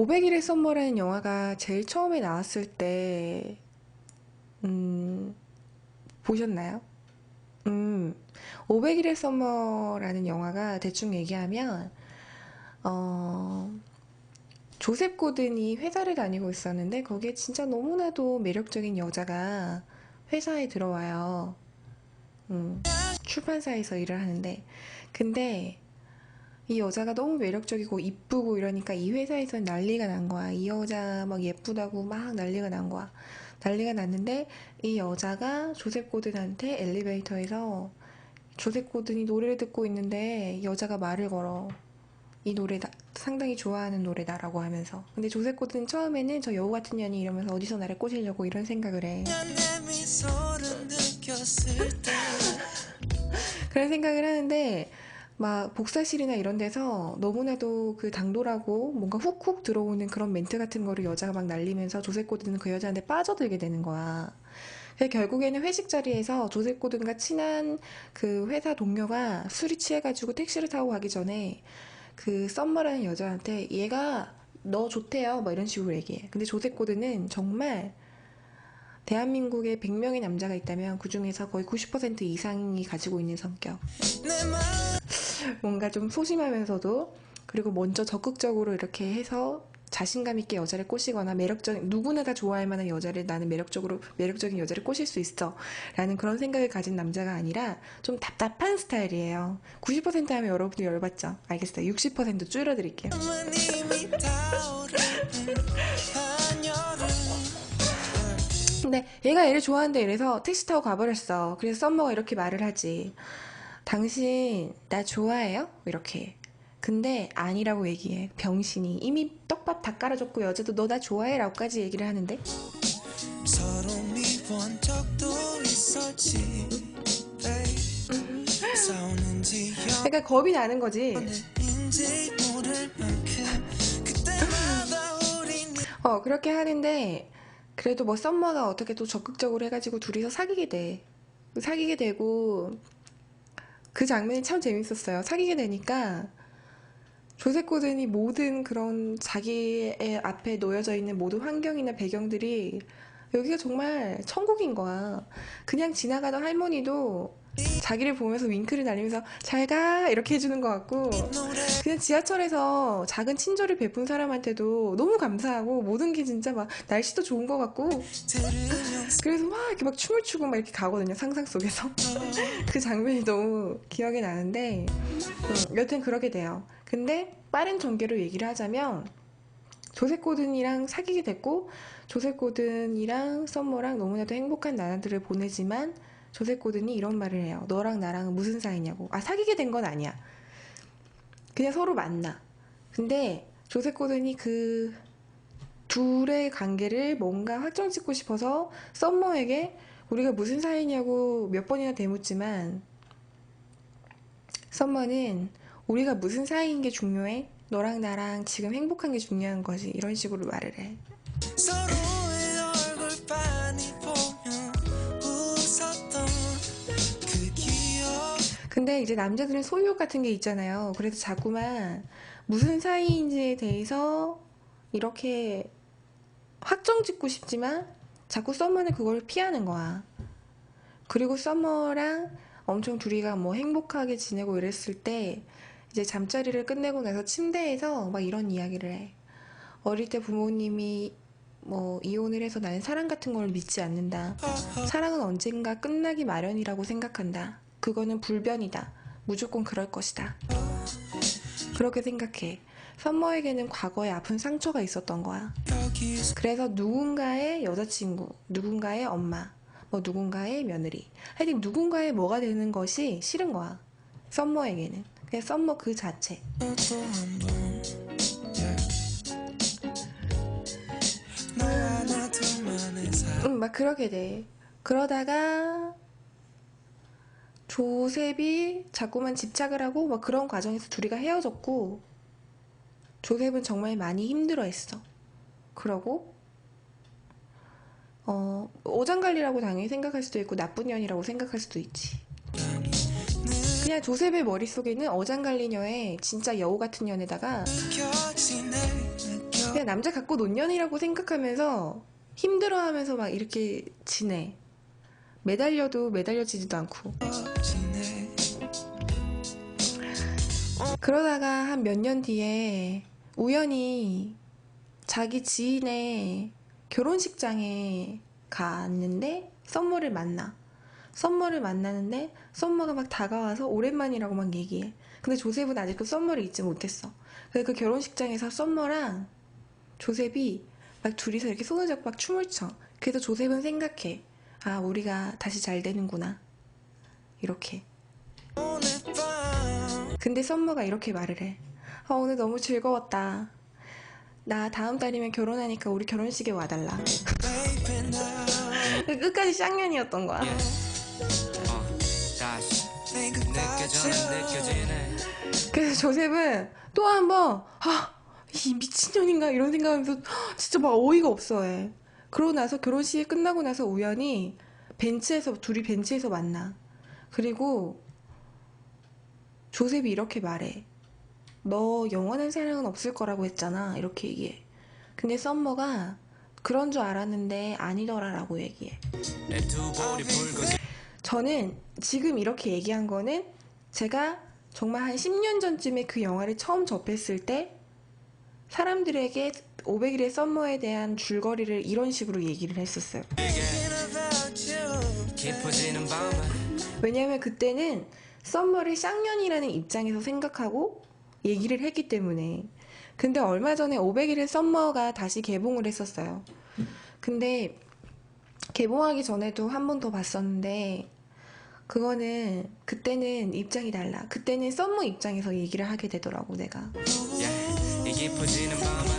500일의 썸머라는 영화가 제일 처음에 나왔을 때, 보셨나요? 음, 500일의 썸머라는 영화가 대충 얘기하면, 어, 조셉 고든이 회사를 다니고 있었는데, 거기에 진짜 너무나도 매력적인 여자가 회사에 들어와요. 음, 출판사에서 일을 하는데. 근데 이 여자가 너무 매력적이고 이쁘고 이러니까 이 회사에서 난리가 난 거야. 이 여자 막 예쁘다고 막 난리가 난 거야. 난리가 났는데 이 여자가 조셉 고든한테 엘리베이터에서 조셉 고든이 노래를 듣고 있는데 여자가 말을 걸어. 이 노래 상당히 좋아하는 노래다라고 하면서. 근데 조셉 고든은 처음에는 저 여우 같은 년이 이러면서 어디서 나를 꼬시려고 이런 생각을 해. 그런 생각을 하는데 막 복사실이나 이런 데서 너무나도 그 당돌하고 뭔가 훅훅 들어오는 그런 멘트 같은 거를 여자가 막 날리면서 조셉 고든은 그 여자한테 빠져들게 되는 거야. 그래서 결국에는 회식 자리에서 조셉 고든과 친한 그 회사 동료가 술이 취해가지고 택시를 타고 가기 전에 그 썸머라는 여자한테 얘가 너 좋대요 뭐 이런 식으로 얘기해. 근데 조셉 고든은 정말 대한민국에 100명의 남자가 있다면 그 중에서 거의 90% 이상이 가지고 있는 성격. 뭔가 좀 소심하면서도 그리고 먼저 적극적으로 이렇게 해서 자신감 있게 여자를 꼬시거나 매력적인 누구나 다 좋아할 만한 여자를 나는 매력적인 여자를 꼬실 수 있어 라는 그런 생각을 가진 남자가 아니라 좀 답답한 스타일이에요. 90% 하면 여러분들 열받죠? 알겠어요. 60% 줄여드릴게요. 근데 얘가 얘를 좋아한대 이래서 택시 타고 가버렸어. 그래서 썸머가 이렇게 말을 하지. 당신 나 좋아해요? 이렇게. 근데 아니라고 얘기해. 병신이 이미 떡밥 다 깔아줬고 여자도 너 나 좋아해? 라고까지 얘기를 하는데 서로 미워한 적도 있었지 싸우는지 그러니까 겁이 나는 거지. 연인지 모를 만큼 그때마다 우린 그렇게 하는데 그래도 뭐 썸머가 어떻게 또 적극적으로 해가지고 둘이서 사귀게 돼. 사귀게 되고 그 장면이 참 재밌었어요. 사귀게 되니까 조셉 고든이 모든 그런 자기의 앞에 놓여져 있는 모든 환경이나 배경들이 여기가 정말 천국인 거야. 그냥 지나가던 할머니도 자기를 보면서 윙크를 날리면서 잘 가! 이렇게 해주는 것 같고, 노래 그냥 지하철에서 작은 친절을 베푼 사람한테도 너무 감사하고, 모든 게 진짜 막 날씨도 좋은 것 같고, 들으면서 그래서 막 이렇게 막 춤을 추고 막 이렇게 가거든요, 상상 속에서. 그 장면이 너무 기억에 나는데, 여튼 그렇게 돼요. 근데 빠른 전개로 얘기를 하자면 조셉 고든이랑 사귀게 됐고 조셉 고든이랑 썸머랑 너무나도 행복한 나날들을 보내지만 조셉 고든이 이런 말을 해요. 너랑 나랑은 무슨 사이냐고. 아, 사귀게 된 건 아니야. 그냥 서로 만나. 근데 조셉 고든이 그 둘의 관계를 뭔가 확정짓고 싶어서 썸머에게 우리가 무슨 사이냐고 몇 번이나 되묻지만 썸머는 우리가 무슨 사이인 게 중요해? 너랑 나랑 지금 행복한 게 중요한 거지. 이런 식으로 말을 해. 서로의 얼굴 보며 웃었던 그 기억 근데 이제 남자들은 소유욕 같은 게 있잖아요. 그래서 자꾸만 무슨 사이인지에 대해서 이렇게 확정 짓고 싶지만 자꾸 썸머는 그걸 피하는 거야. 그리고 썸머랑 엄청 둘이가 뭐 행복하게 지내고 이랬을 때 이제 잠자리를 끝내고 나서 침대에서 막 이런 이야기를 해. 어릴 때 부모님이 뭐 이혼을 해서 나는 사랑 같은 걸 믿지 않는다. 사랑은 언젠가 끝나기 마련이라고 생각한다. 그거는 불변이다. 무조건 그럴 것이다. 그렇게 생각해. 썸머에게는 과거에 아픈 상처가 있었던 거야. 여기 그래서 누군가의 여자친구, 누군가의 엄마, 뭐 누군가의 며느리, 하여튼 누군가의 뭐가 되는 것이 싫은 거야. 썸머에게는. 그냥 썸머 그 자체. 서도 한번 너와 나 둘만의 막 그러게 돼. 그러다가 조셉이 자꾸만 집착을 하고 막 그런 과정에서 둘이가 헤어졌고 조셉은 정말 많이 힘들어했어. 그러고 오장관리라고 당연히 생각할 수도 있고 나쁜 년이라고 생각할 수도 있지. 그냥 조셉의 머릿속에는 어장관리녀의 진짜 여우 같은 년에다가 느껴지네 그냥 남자 갖고 논년이라고 생각하면서 힘들어하면서 막 이렇게 지내. 매달려도 매달려지지도 않고. 지내 그러다가 한 몇 년 뒤에 우연히 자기 지인의 결혼식장에 갔는데 썸머를 만나. 썸머를 만나는데 썸머가 막 다가와서 오랜만이라고 막 얘기해. 근데 조셉은 아직도 썸머를 잊지 못했어. 그래서 그 결혼식장에서 썸머랑 조셉이 막 둘이서 이렇게 손을 잡고 막 춤을 춰. 그래서 조셉은 생각해. 아, 우리가 다시 잘 되는구나. 이렇게. 오늘 밤 근데 썸머가 이렇게 말을 해. 오늘 너무 즐거웠다. 나 다음 달이면 결혼하니까 우리 결혼식에 와달라. baby now 끝까지 쌍년이었던 거야. 다시 내가 느껴져 느껴지네. 그래서 조셉은 또 한 번, 이 미친년인가? 이런 생각하면서 진짜 막 어이가 없어 해. 그러고 나서 결혼식이 끝나고 나서 우연히 둘이 벤치에서 만나. 그리고 조셉이 이렇게 말해. 너 영원한 사랑은 없을 거라고 했잖아. 이렇게 얘기해. 근데 썸머가 그런 줄 알았는데 아니더라라고 얘기해. 내 두 볼이 붉어져 저는 지금 이렇게 얘기한 거는 제가 정말 한 10년 전쯤에 그 영화를 처음 접했을 때 사람들에게 500일의 썸머에 대한 줄거리를 이런 식으로 얘기를 했었어요. thinking about you 깊어지는 밤은 왜냐하면 그때는 썸머를 쌍년이라는 입장에서 생각하고 얘기를 했기 때문에. 근데 얼마 전에 500일의 썸머가 다시 개봉을 했었어요. 근데 개봉하기 전에도 한 번 더 봤었는데 그거는 그때는 입장이 달라. 그때는 썸머 입장에서 얘기를 하게 되더라고 내가. 이 깊어지는 밤은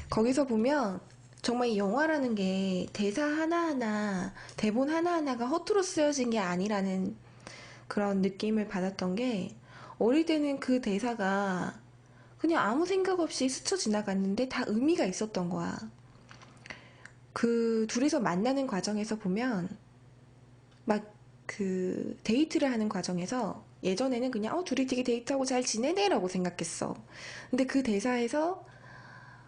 거기서 보면 정말 이 영화라는 게 대사 하나하나, 대본 하나하나가 허투루 쓰여진 게 아니라는 그런 느낌을 받았던 게 어릴 때는 그 대사가 그냥 아무 생각 없이 스쳐 지나갔는데 다 의미가 있었던 거야. 그 둘이서 만나는 과정에서 보면 막 그 데이트를 하는 과정에서 예전에는 그냥 둘이 되게 데이트하고 잘 지내네 라고 생각했어. 근데 그 대사에서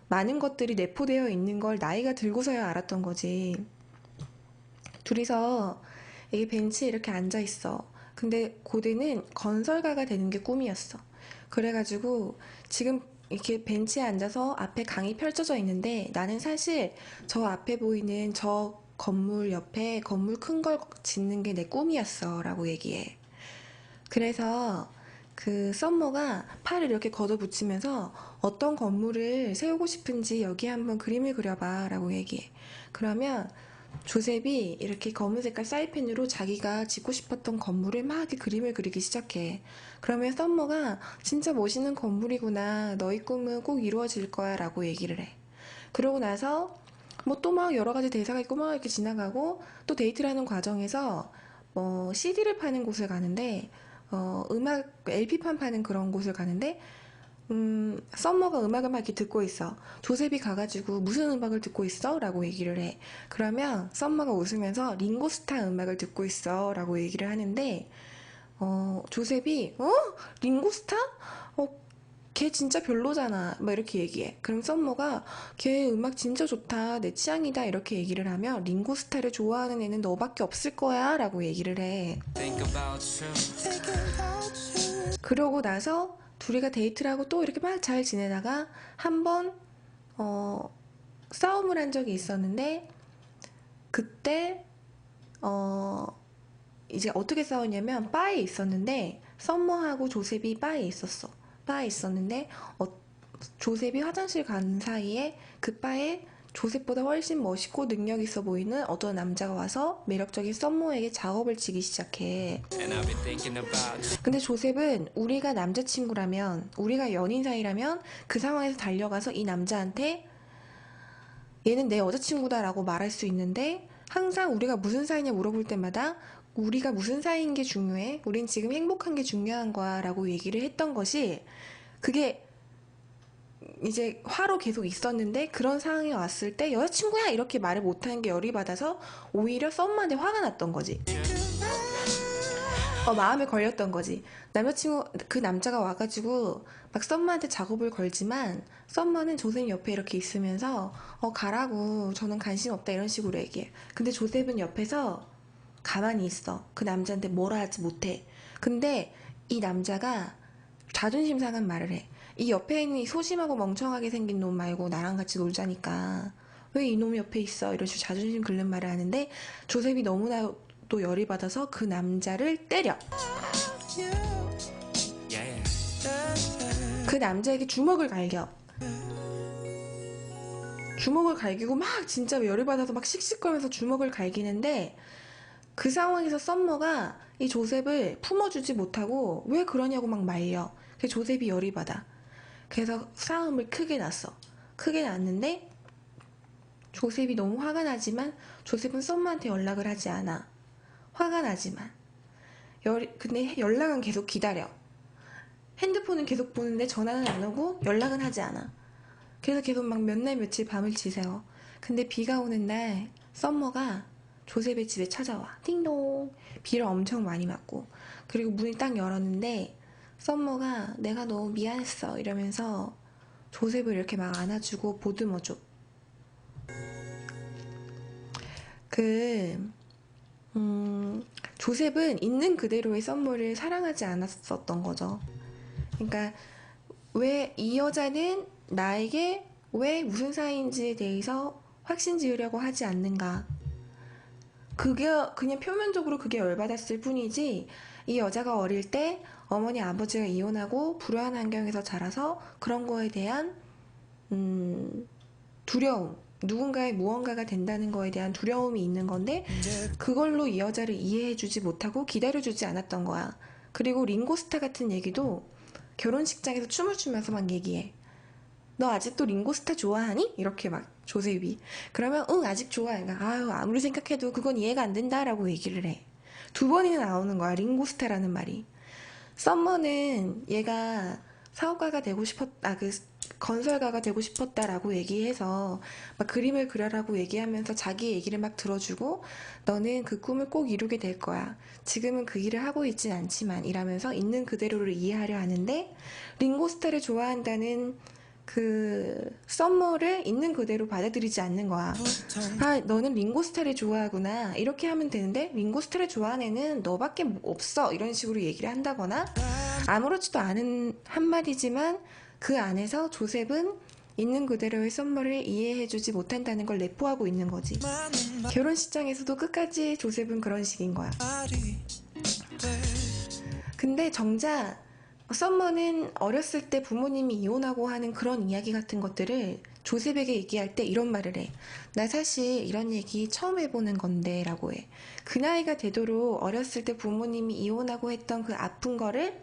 많은 것들이 내포되어 있는 걸 나이가 들고서야 알았던 거지. 둘이서 이게 벤치에 이렇게 앉아 있어. 근데 고대는 건설가가 되는 게 꿈이었어. 그래가지고 지금 이렇게 벤치에 앉아서 앞에 강이 펼쳐져 있는데 나는 사실 저 앞에 보이는 저 건물 옆에 건물 큰 걸 짓는 게 내 꿈이었어 라고 얘기해. 그래서 그 썸머가 팔을 이렇게 걷어붙이면서 어떤 건물을 세우고 싶은지 여기 한번 그림을 그려봐 라고 얘기해. 그러면 조셉이 이렇게 검은 색깔 사이펜으로 자기가 짓고 싶었던 건물을 막 이렇게 그림을 그리기 시작해. 그러면 썸머가 진짜 멋있는 건물이구나. 너희 꿈은 꼭 이루어질 거야 라고 얘기를 해. 그러고 나서 뭐 또 막 여러 가지 대사가 있고 막 이렇게 지나가고 또 데이트를 하는 과정에서 뭐 CD를 파는 곳을 가는데 음악 LP판 파는 그런 곳을 가는데 썸머가 음악을 막 이렇게 듣고 있어. 조셉이 가가지고 무슨 음악을 듣고 있어? 라고 얘기를 해. 그러면 썸머가 웃으면서 링고스타 음악을 듣고 있어 라고 얘기를 하는데 조셉이 링고스타? 걔 진짜 별로잖아. 막 이렇게 얘기해. 그럼 썸머가 걔 음악 진짜 좋다. 내 취향이다. 이렇게 얘기를 하면 링고스타를 좋아하는 애는 너밖에 없을 거야. 라고 얘기를 해. think about you thinking about you 그러고 나서 둘이가 데이트를 하고 또 이렇게 막 잘 지내다가 한 번 싸움을 한 적이 있었는데 그때 이제 어떻게 싸웠냐면 바에 있었는데 썸머하고 조셉이 바에 있었어. 바에 있었는데 조셉이 화장실 간 사이에 그 바에 조셉보다 훨씬 멋있고 능력 있어 보이는 어떤 남자가 와서 매력적인 썸머에게 작업을 치기 시작해. and I've been thinking about you 근데 조셉은 우리가 남자친구라면, 우리가 연인 사이라면 그 상황에서 달려가서 이 남자한테 얘는 내 여자친구다라고 말할 수 있는데 항상 우리가 무슨 사이냐 물어볼 때마다 우리가 무슨 사이인 게 중요해? 우린 지금 행복한 게 중요한 거야 라고 얘기를 했던 것이 그게 이제 화로 계속 있었는데 그런 상황이 왔을 때 여자친구야 이렇게 말을 못하는 게 열이 받아서 오히려 썸머한테 화가 났던 거지. 마음에 걸렸던 거지. 남자친구, 그 남자가 와가지고 막 썸머한테 작업을 걸지만 썸머는 조셉 옆에 이렇게 있으면서 가라고 저는 관심 없다 이런 식으로 얘기해. 근데 조셉은 옆에서 가만히 있어. 그 남자한테 뭐라 하지 못해. 근데 이 남자가 자존심 상한 말을 해. 이 옆에 있는 이 소심하고 멍청하게 생긴 놈 말고 나랑 같이 놀자니까 왜 이놈 옆에 있어? 이런 식으로 자존심 긁는 말을 하는데 조셉이 너무나도 열이 받아서 그 남자를 때려. You, Yeah. 그 남자에게 주먹을 갈겨. 주먹을 갈기고 막 진짜 열이 받아서 막 씩씩거리면서 주먹을 갈기는데 그 상황에서 썸머가 이 조셉을 품어주지 못하고 왜 그러냐고 막 말려. 그래서 조셉이 열이 받아. 그래서 싸움을 크게 났어. 크게 났는데 조셉이 너무 화가 나지만 조셉은 썸머한테 연락을 하지 않아. 화가 나지만. 근데 연락은 계속 기다려. 핸드폰은 계속 보는데 전화는 안 오고 연락은 하지 않아. 그래서 계속 막 몇 날 며칠 밤을 지새워. 근데 비가 오는 날 썸머가 조셉의 집에 찾아와. 띵동. 비를 엄청 많이 맞고. 그리고 문을 딱 열었는데 썸머가 내가 너무 미안했어 이러면서 조셉을 이렇게 막 안아주고 보듬어줘. 조셉은 있는 그대로의 썸머를 사랑하지 않았었던 거죠. 그러니까 왜 이 여자는 나에게 왜 무슨 사이인지에 대해서 확신 지으려고 하지 않는가. 그게 그냥 표면적으로 그게 열받았을 뿐이지 이 여자가 어릴 때 어머니 아버지가 이혼하고 불우한 환경에서 자라서 그런 거에 대한 두려움, 누군가의 무언가가 된다는 거에 대한 두려움이 있는 건데 그걸로 이 여자를 이해해주지 못하고 기다려주지 않았던 거야. 그리고 링고스타 같은 얘기도 결혼식장에서 춤을 추면서 막 얘기해. 너 아직도 링고스타 좋아하니? 이렇게 막 조셉이. 그러면 응 아직 좋아해. 그러니까 아유 아무리 생각해도 그건 이해가 안 된다라고 얘기를 해. 두 번이나 나오는 거야 링고스타라는 말이. 썸머는 얘가 사업가가 되고 그 건설가가 되고 싶었다라고 얘기해서 막 그림을 그려라고 얘기하면서 자기 얘기를 막 들어주고 너는 그 꿈을 꼭 이루게 될 거야. 지금은 그 일을 하고 있진 않지만 이라면서 있는 그대로를 이해하려 하는데 링고스타를 좋아한다는 그 썸머를 있는 그대로 받아들이지 않는 거야. 아, 너는 링고스타를 좋아하구나. 이렇게 하면 되는데 링고스타를 좋아하는 애는 너밖에 없어. 이런 식으로 얘기를 한다거나 아무렇지도 않은 한마디지만 그 안에서 조셉은 있는 그대로의 썸머를 이해해주지 못한다는 걸 내포하고 있는 거지. 많은 결혼식장에서도 끝까지 조셉은 그런 식인 거야. 말이 돼. 근데 정작 썸머는 어렸을 때 부모님이 이혼하고 하는 그런 이야기 같은 것들을 조셉에게 얘기할 때 이런 말을 해. 나 사실 이런 얘기 처음 해보는 건데 라고 해. 그 나이가 되도록 어렸을 때 부모님이 이혼하고 했던 그 아픈 거를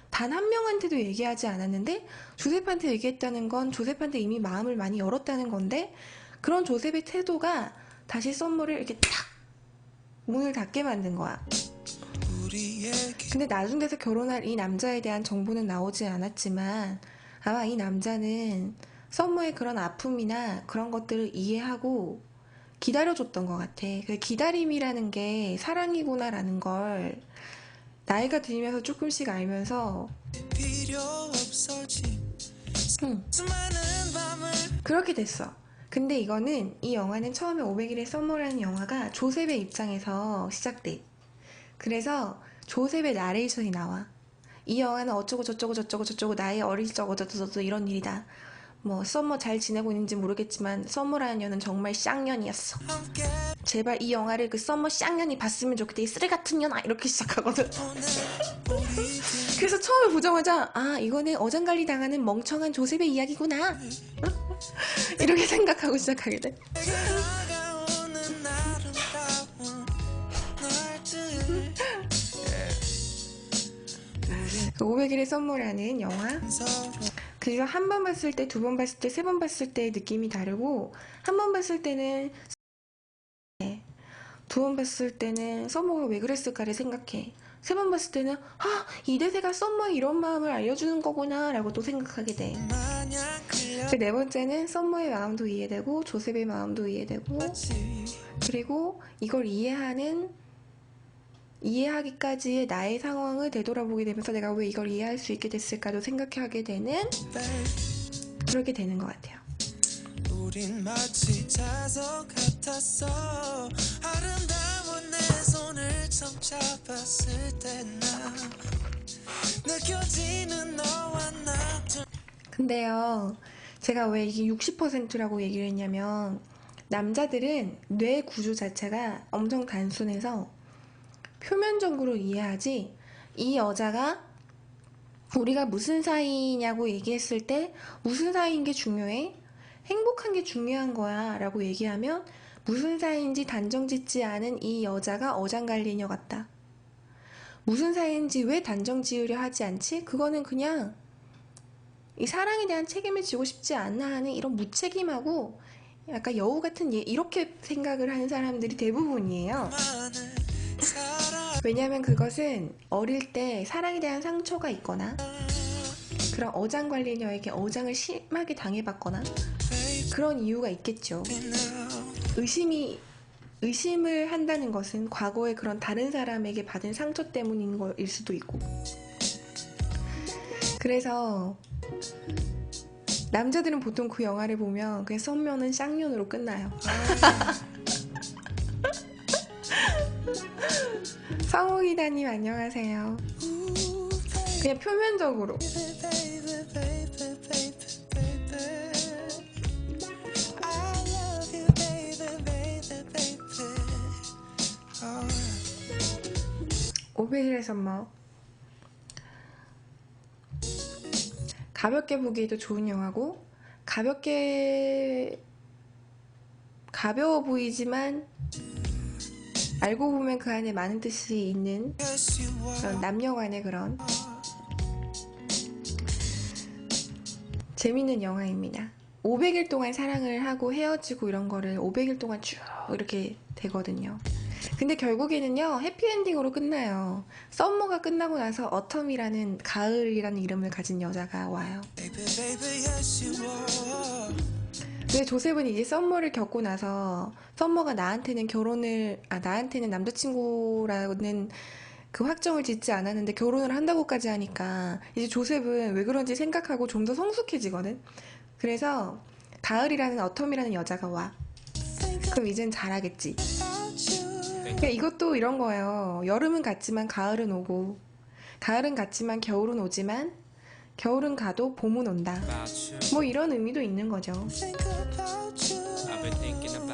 단 한 명한테도 얘기하지 않았는데 조셉한테 얘기했다는 건 조셉한테 이미 마음을 많이 열었다는 건데 그런 조셉의 태도가 다시 썸머를 이렇게 탁 문을 닫게 만든 거야. 우리 얘기 근데 나중 돼서 결혼할 이 남자에 대한 정보는 나오지 않았지만 아마 이 남자는 썸머의 그런 아픔이나 그런 것들을 이해하고 기다려줬던 것 같아. 그 기다림이라는 게 사랑이구나라는 걸 나이가 들면서 조금씩 알면서 필요 없어진 응, 수많은 밤을 그렇게 됐어. 근데 이 영화는 처음에 500일의 썸머라는 영화가 조셉의 입장에서 시작돼. 그래서 조셉의 나레이션이 나와. 이 영화는 어쩌고 저쩌고 저쩌고 저쩌고 나의 어릴 적 어쩌고저쩌고 이런 일이다. 뭐 썸머 잘 지내고 있는지 모르겠지만 썸머라는 년은 정말 쌍년이었어. 함께 제발 이 영화를 그 썸머 쌍년이 봤으면 좋겠다. 이 쓰레 같은 년아 이렇게 시작하거든. 보내 우리들 그래서 처음에 보자마자 아 이거는 어장관리 당하는 멍청한 조셉의 이야기구나 이렇게 생각하고 시작하게 돼. 내게 다가오는 아름다운 날들 그 500일의 썸머라는 영화. 서로 그래서 한 번 봤을 때, 두 번 봤을 때, 세 번 봤을 때 느낌이 다르고 한 번 봤을 때는 두 번 봤을 때는 썸머가 왜 그랬을까를 생각해. 세 번 봤을 때는 아, 이 대세가 썸머의 이런 마음을 알려주는 거구나 라고 또 생각하게 돼. 마냥 끌려 그 네 번째는 썸머의 마음도 이해되고 조셉의 마음도 이해되고 왔지 그리고 이걸 이해하는 이해하기까지의 나의 상황을 되돌아보게 되면서 내가 왜 이걸 이해할 수 있게 됐을까도 생각하게 되는 그렇게 되는 것 같아요. 우린 마치 자석 같았어. 아름다운 내 손을 처음 잡았을 때나 느껴지는 너와 나 둘. 근데요, 제가 왜 이게 60%라고 얘기를 했냐면, 남자들은 뇌 구조 자체가 엄청 단순해서 표면적으로 이해하지, 이 여자가 우리가 무슨 사이냐고 얘기했을 때 무슨 사이인 게 중요해? 행복한 게 중요한 거야 라고 얘기하면 무슨 사이인지 단정 짓지 않은 이 여자가 어장관리녀 같다. 무슨 사이인지 왜 단정 지으려 하지 않지? 그거는 그냥 이 사랑에 대한 책임을 지고 싶지 않나 하는 이런 무책임하고 약간 여우 같은 이렇게 생각을 하는 사람들이 대부분이에요. 만을 살아. 왜냐하면 그것은 어릴 때 사랑에 대한 상처가 있거나 그런 어장관리녀에게 어장을 심하게 당해봤거나 그런 이유가 있겠죠. 의심을 한다는 것은 과거에 그런 다른 사람에게 받은 상처 때문인 거일 수도 있고. 그래서 남자들은 보통 그 영화를 보면 그냥 썸녀는 쌍년으로 끝나요. 성우기다님 안녕하세요. 그냥 표면적으로. 오베일의 썸머. 가볍게 보기에도 좋은 영화고 가벼워 보이지만 알고 보면 그 안에 많은 뜻이 있는 그런 남녀 간의 그런 재밌는 영화입니다. 500일 동안 사랑을 하고 헤어지고 이런 거를 500일 동안 쭉 이렇게 되거든요. 근데 결국에는요, 해피엔딩으로 끝나요. 썸머가 끝나고 나서 어텀이라는 가을이라는 이름을 가진 여자가 와요. 근데 조셉은 이제 썸머를 겪고 나서 썸머가 나한테는 나한테는 남자친구라는 그 확정을 짓지 않았는데 결혼을 한다고까지 하니까 이제 조셉은 왜 그런지 생각하고 좀 더 성숙해지거든. 그래서 가을이라는 어텀이라는 여자가 와. 그럼 이젠 잘하겠지. 그러니까 이것도 이런 거예요. 여름은 갔지만 가을은 오고, 가을은 갔지만 겨울은 오지만 겨울은 가도 봄은 온다. About you. 뭐 이런 의미도 있는 거죠. I've been thinking about